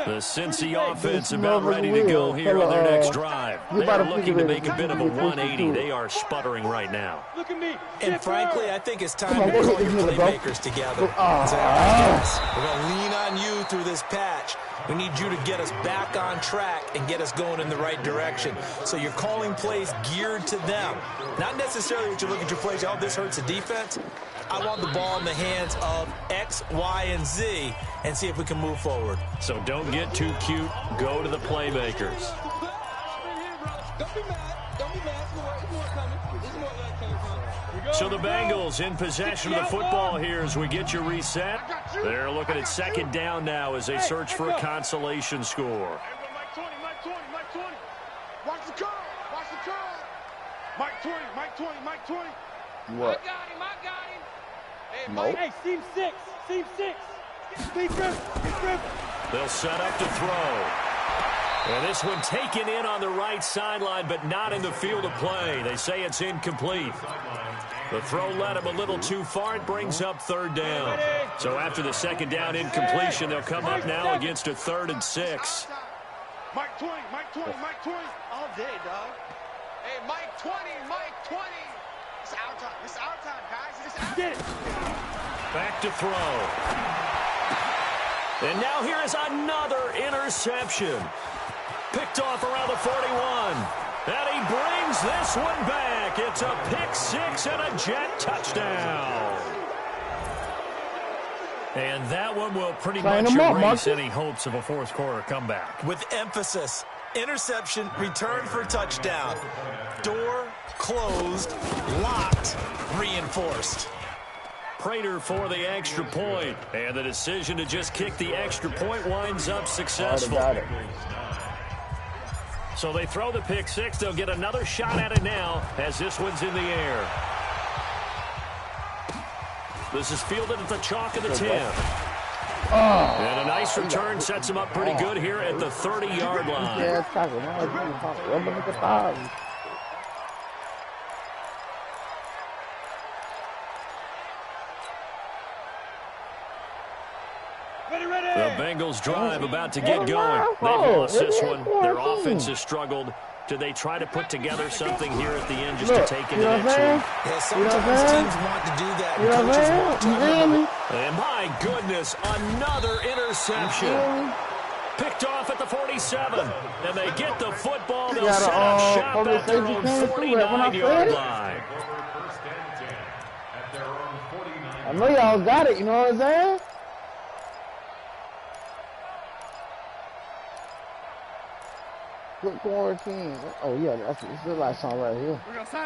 The Cincy offense about ready to go here on their next drive. They are looking to make a bit of a 180. They are sputtering right now. Look at me. And frankly, I think it's time to call your playmakers together. And say, all right, guys, we're going to lean on you through this patch. We need you to get us back on track and get us going in the right direction. So you're calling plays geared to them. Not necessarily what you look at your plays, oh, this hurts the defense. I want the ball in the hands of X, Y, and Z and see if we can move forward. So don't get too cute. Go to the playmakers. Don't be mad. Don't be mad. There's more coming. There's more of that coming. So the Bengals in possession of the football here as we get you reset. They're looking at 2nd down now as they search for a consolation score. Mike 20, Mike 20, Mike 20. Watch the curl. Watch the curl. Mike 20, Mike 20, Mike 20. What? I got him. Hey, Nope. Mike. Hey, seam 6. Seam 6. Deep grip. Deep grip. They'll set up to throw. And this one taken in on the right sideline, but not in the field of play. They say it's incomplete. The throw led him a little too far. It brings up 3rd down. So after the 2nd down incompletion, they'll come up now against a 3rd and 6. Mike 20, Mike 20, Mike 20. All day, dog. Hey, Mike 20, Mike 20. It's our time. It's our time, guys. It's our time. Get it. Back to throw. And now here is another interception. Picked off around the 41. And he brings this one back. It's a pick 6 and a Jet touchdown. And that one will pretty much erase any hopes of a 4th quarter comeback. With emphasis, interception, return for touchdown. Door closed, locked, reinforced. Prater for the extra point. And the decision to just kick the extra point winds up successful. So they throw the pick 6. They'll get another shot at it now as this one's in the air. This is fielded at the chalk of the 10. And a nice return sets him up pretty good here at the 30-yard line. The Bengals drive about to get going. They've lost this one. Their offense has struggled. Do they try to put together something here at the end just to take into next week? Yeah, sometimes teams want to do that. And coaches want to. And my goodness, another interception. Picked off at the 47. And they get the football. They'll set up shop at their own 49-yard line. I know y'all got it, you know what I'm saying? Good quarantine. Oh, yeah, that's the last song right here.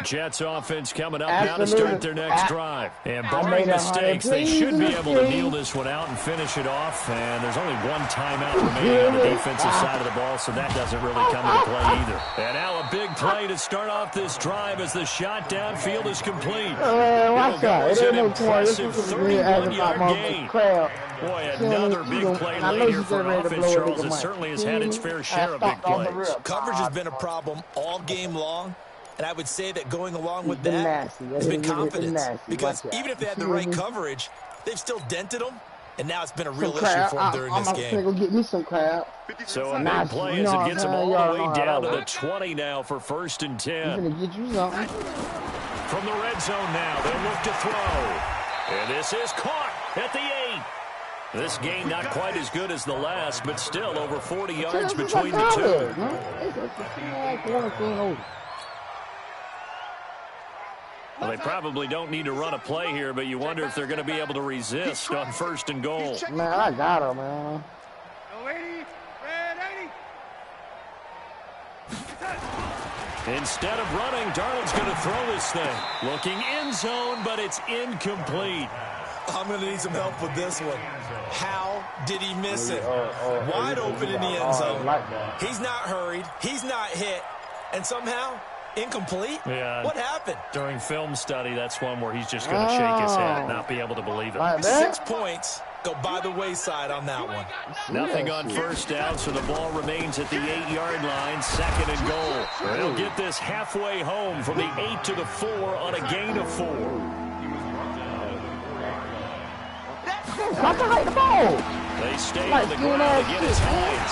Jets offense coming up now to start their next drive. And barring mistakes, they should be able to kneel this one out and finish it off. And there's only one timeout remaining on the defensive side of the ball, so that doesn't really come into play either. And now a big play to start off this drive as the shot downfield is complete. Watch that. It ain't no point. This is 31-yard gain. Boy, another big play late here for an offense, Charles. It certainly has had its fair share of big plays. Coverage has been a problem all game long, and I would say that going along with that has been confidence. Because even if they had the right coverage, they've still dented them, and now it's been a real issue for them during this game. I'm going to go get me some crab. So a big play as it gets them all the way down to the 20 now for 1st and 10. I'm going to get you something. From the red zone now, they'll look to throw. And this is caught at the 8. This game not quite as good as the last, but still over 40 yards between the two. Well, they probably don't need to run a play here, but you wonder if they're going to be able to resist on 1st and goal. Man, I got him, man. Instead of running, Darnold's going to throw this thing. Looking end zone, but it's incomplete. I'm going to need some help with this one. How did he miss it? Wide open in the end zone. He's not hurried. He's not hit. And somehow, incomplete? Yeah. What happened? During film study, that's one where he's just going to shake his head and not be able to believe it. 6 points go by the wayside on that one. Nothing on 1st down, so the ball remains at the 8-yard line, 2nd and goal. They'll get this halfway home from the 8 to the 4 on a gain of 4. They stay on the ground to get his hands.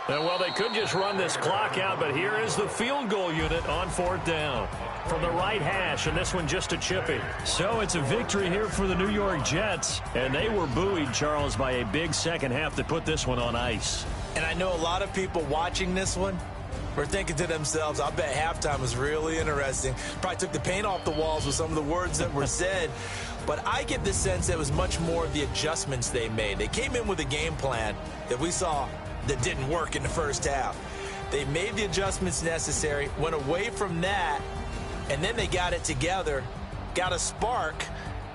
And well, they could just run this clock out, but here is the field goal unit on 4th down. From the right hash, and this one just a chippy. So it's a victory here for the New York Jets, and they were buoyed, Charles, by a big second half that put this one on ice. And I know a lot of people watching this one were thinking to themselves, I bet halftime was really interesting. Probably took the paint off the walls with some of the words that were said. But I get the sense that it was much more of the adjustments they made. They came in with a game plan that we saw that didn't work in the 1st half. They made the adjustments necessary, went away from that, and then they got it together, got a spark,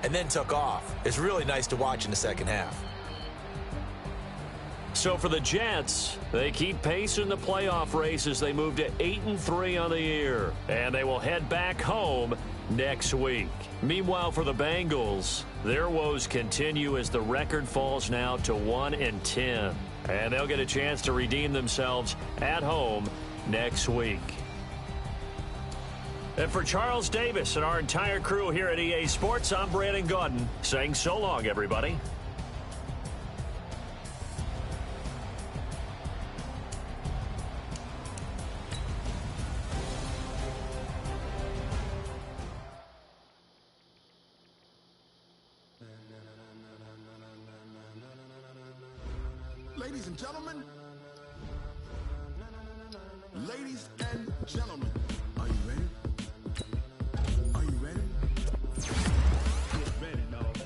and then took off. It's really nice to watch in the 2nd half. So for the Jets, they keep pace in the playoff race as they move to 8-3 on the year. And they will head back home next week. Meanwhile, for the Bengals, their woes continue as the record falls now to 1-10. And they'll get a chance to redeem themselves at home next week. And for Charles Davis and our entire crew here at EA Sports, I'm Brandon Gaudin saying so long, everybody. Ladies and gentlemen, are you ready? Are you ready? Get ready, dog.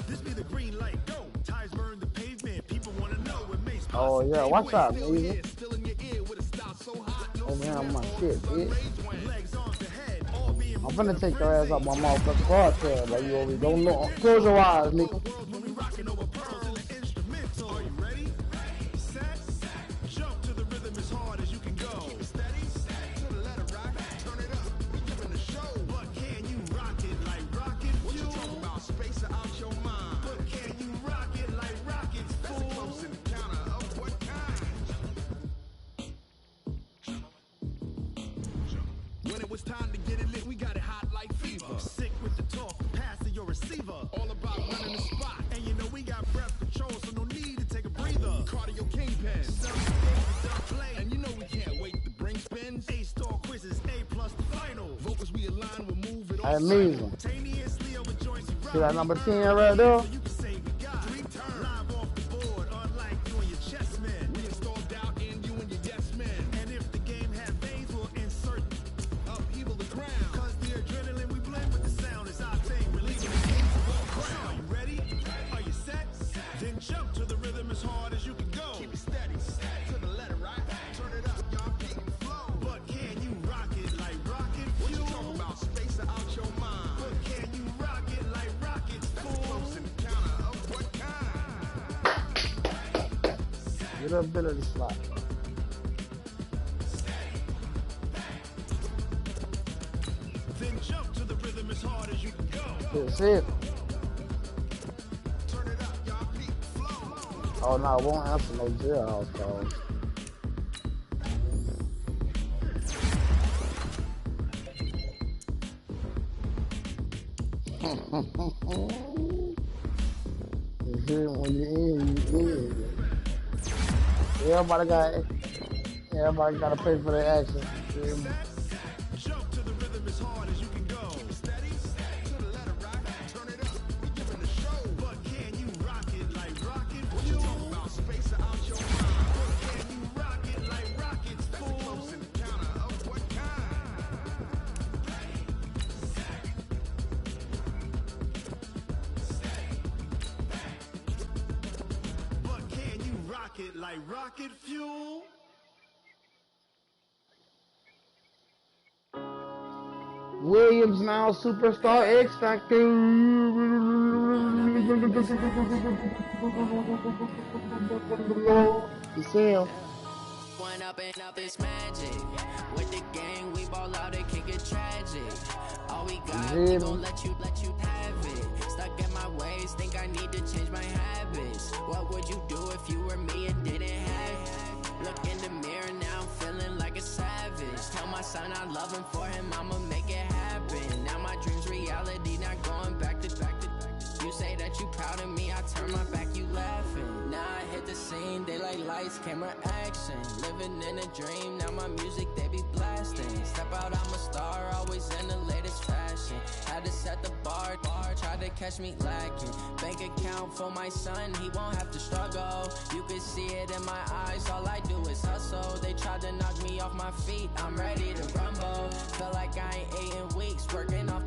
This be the green light, go. Tires burn the pavement. People want to know what makes. Oh yeah, watch out, man. Oh man, my shit, bitch. I'm finna take your ass up my motherfucking podcast, like you already don't know. Close your eyes, nigga. Are you ready? Set, jump to the rhythm as hard as you can go. Keep it steady, to the letter rock, turn it up. We giving the show, but can you rock it like rocket fuel? What you talking about? Space out your mind. But can you rock it like rockets, fool? That's a close encounter of what kind? When it was time to get it lit, we got it hot like fever. Sick with the talk, pass to your receiver. All about running the spot. And you know we got breath control, so no need to take a breather. Cardio kingpin. And you know we can't wait to bring spins. A-star quizzes, A+ the final. Vocals we align, we'll move it all simultaneously over joints. See that number 10 right there? You can say we got live off the board, unlike you and your chess men. We installed doubt in you and your yes men. And if the game had veins, we'll insert upheaval the ground. Cause the adrenaline we blend with the sound is our thing. Relieving the kings of all crown. Are you ready? Are you set? Then jump to the rhythm as hard as you can go. Keep it steady, to the letter, right? Turn it up, y'all, keep it flow. But can you rock it like rocket fuel? What you talking about? Space out your mind. But can you rock it like rockets, fool? That's a close encounter of what kind? Get up bit of the slot. Then jump to the rhythm as hard as you can go. That's it. Turn it up, y'all, keep it flow. Oh no, I won't answer no jailhouse calls. You hear when you in, you in. Everybody gotta pay for their action. You hear me? Jump to the rhythm as hard as you can go. Steady, to the letter, right? Turn it up, we giving the show. But can you rock it like rocket fuel? What you talking about? Space out your mind. But can you rock it like rockets, fool? That's a close encounter of what kind? But can you rock it like rocket fuel? Williams now superstar X Factor. You see him? One up and up is magic. With the gang, we ball out and kick it tragic. All we got, we gon' let you have it. Stuck in my ways, think I need to change my habits. What would you do if you were me and didn't have it? Look in the mirror, now I'm feeling like a savage. Tell my son I love him, for him I'ma make it happen. Now my dream's reality, not going back to. You say that you proud of me, I turn my back, you laughing. Now I hit the scene, daylight lights, camera action. Living in a dream, now my music they be blasting. Step out, I'm a star, always in the latest fashion. Had to set the bar, tried to catch me lacking. Bank account for my son, he won't have to struggle. You can see it in my eyes, all I do is hustle. They tried to knock me off my feet, I'm ready to rumble. Feel like I ain't ate in weeks, working off